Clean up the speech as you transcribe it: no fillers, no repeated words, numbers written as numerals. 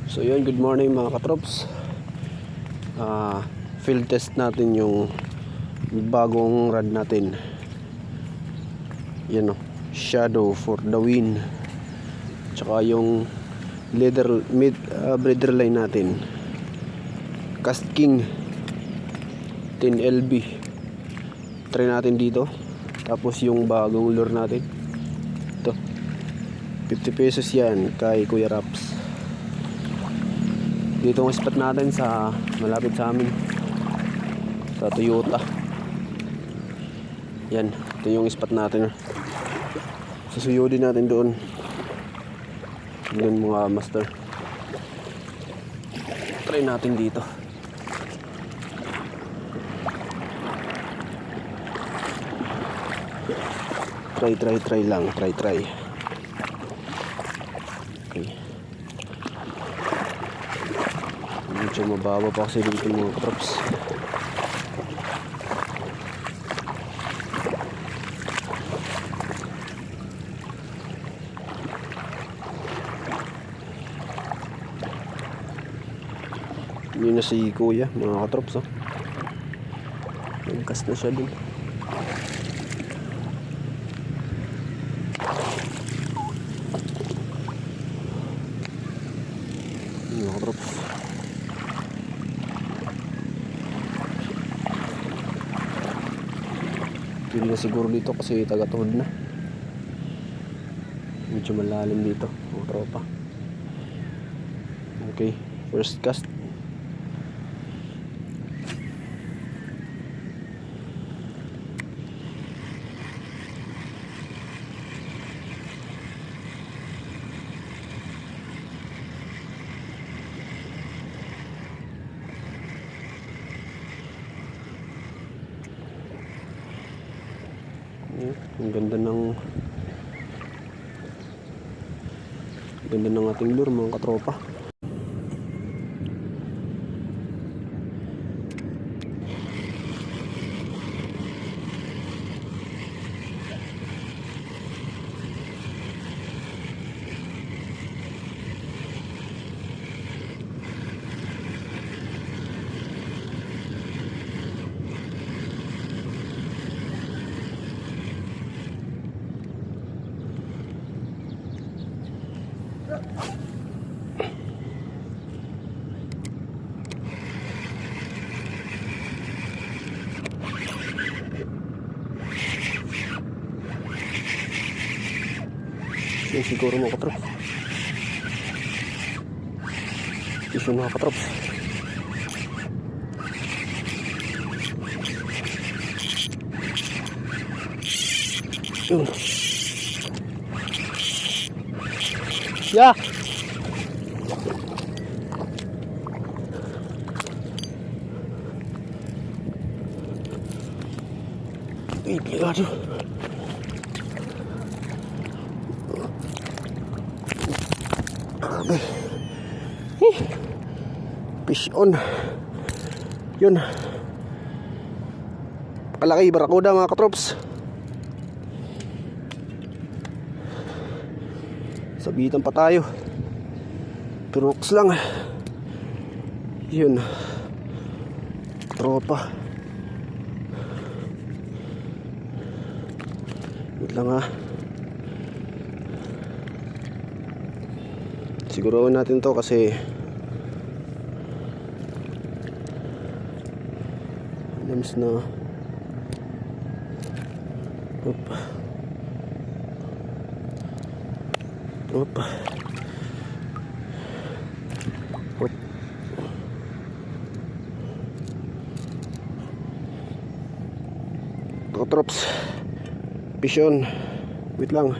So yun, good morning mga katrops. Field test natin yung bagong rod natin. Yan o, Shadow for the win. Tsaka yung leather breeder line natin, Cast King 10LB. Try natin dito. Tapos yung bagong lure natin, ito 50 pesos yan kay Kuya Raps. Dito ang spot natin sa malapit sa amin, sa Toyota. Yan, ito yung spot natin. Susuyodin natin doon. Doon mga master. Try natin dito. Try lang. Try. Okay. Medyo mababa pa kasi dito mga katrops. Yun na si Kuya mga katrops, oh. Nagkas na siya dun. Mga katrops, pwede na siguro dito kasi taga-tuhod na. Medyo malalim dito mga tropa. Okay, first cast. Ang ganda ng ating lure mga katropa. Yun siguro mga katrops. Yun mga katrops. Yun. Ya. Aduh. Grabe. Fish on. Yun. Kalaki barakuda mga katrops. Sabitan pa tayo. Pirox lang. Yun. Tropa. Wait lang ha. Siguruhin natin to kasi namis na. Opa. Opa. Op. Trops. Fish on. Wait lang.